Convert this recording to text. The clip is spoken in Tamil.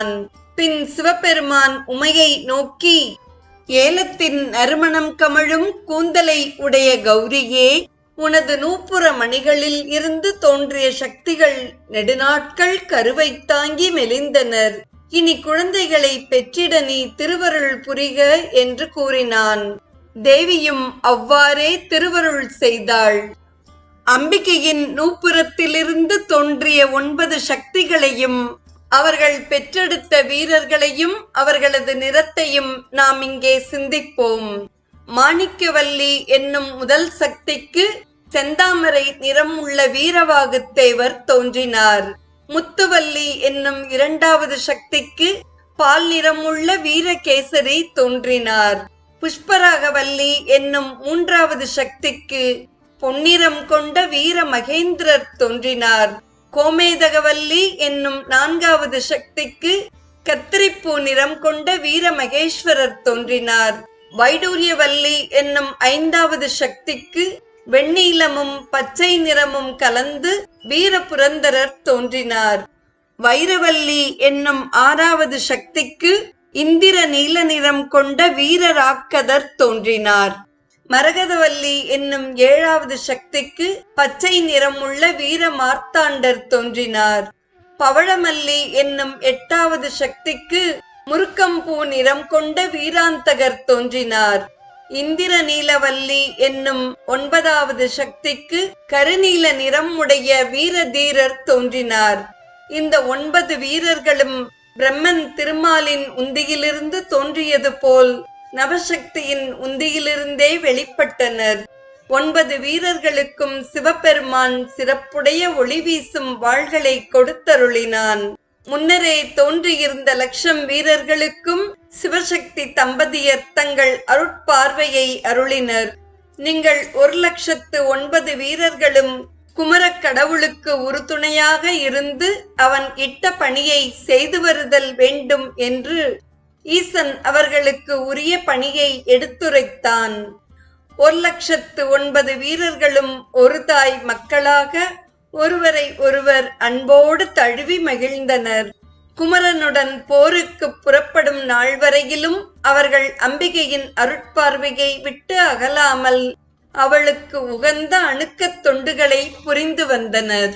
பின் சிவபெருமான் உமையை நோக்கி, ஏலத்தின் நறுமணம் கமழும் கூந்தலை உடைய கௌரியே, உனது நூப்புற மணிகளில் இருந்து தோன்றிய சக்திகள் நெடுநாட்கள் கருவை தாங்கி மெலிந்தனர். இனி குழந்தைகளை பெற்றிட நீ திருவருள் புரிக என்று கூறினான். தேவியும் அவ்வாறே திருவருள் செய்தாள். அம்பிகையின் நூப்புறத்திலிருந்து தோன்றிய 9 சக்திகளையும் அவர்கள் பெற்றெடுத்த வீரர்களையும் அவர்களது நிறத்தையும் நாம் இங்கே சிந்திப்போம். மாணிக்கவல்லி என்னும் முதல் சக்திக்கு செந்தாமரை நிறம் உள்ள வீரவாகுத்தேவர் தோன்றினார். முத்துவல்லி என்னும் 2வது சக்திக்கு பால் நிறமுள்ள வீரகேசரி தோன்றினார். புஷ்பராகவல்லி என்னும் 3வது சக்திக்கு பொன்னிறம் கொண்ட வீர மகேந்திரர் தோன்றினார். கோமேதகவல்லி என்னும் 4வது சக்திக்கு கத்திரிப்பூ நிறம் கொண்ட வீர மகேஸ்வரர் தோன்றினார். வைடூரியவல்லி என்னும் 5வது சக்திக்கு வெண்ணீலமும் பச்சை நிறமும் கலந்து வீர புரந்தரர் தோன்றினார். வைரவல்லி என்னும் 6வது சக்திக்கு இந்திர நீல நிறம் கொண்ட வீரராக்கதர் தோன்றினார். மரகதவல்லி என்னும் 7வது சக்திக்கு பச்சை நிறமுள்ள வீர மார்த்தாண்டர் தோன்றினார். பவழமல்லி என்னும் 8வது சக்திக்கு முருக்கம்பூ நிறம் கொண்ட வீராந்தகர் தோன்றினார். இந்திர நீலவல்லி என்னும் 9வது சக்திக்கு கருநீல நிறம் உடைய வீரதீரர் தோன்றினார். இந்த 9 வீரர்களும் பிரம்மன் திருமாலின் உந்தியிலிருந்து தோன்றியது போல் நவசக்தியின் உந்தியிலிருந்தே வெளிப்பட்டனர். 9 வீரர்களுக்கும் சிவபெருமான் சிறப்புடைய ஒளி வீசும் வாள்களை கொடுத்தருளினான். முன்னரே தோன்றியிருந்த 1,00,000 வீரர்களுக்கும் சிவசக்தி தம்பதியர் தங்கள் அருட்பார்வையை அருளினர். நீங்கள் 1,09,000 வீரர்களும் குமரக் கடவுளுக்கு உறுதுணையாக இருந்து அவன் இட்ட பணியை செய்து வருதல் வேண்டும் என்று ஈசன் அவர்களுக்கு உரிய பணியை எடுத்துரைத்தான். 1,09,000 வீரர்களும் ஒரு தாய் மக்களாக ஒருவரை ஒருவர் அன்போடு தழுவி மகிழ்ந்தனர். குமரனுடன் போருக்கு புறப்படும் நாள் வரையிலும் அவர்கள் அம்பிகையின் அருட்பார்வையை விட்டு அகலாமல் அவளுக்கு உகந்த அணுக்கத் தொண்டுகளை புரிந்து வந்தனர்.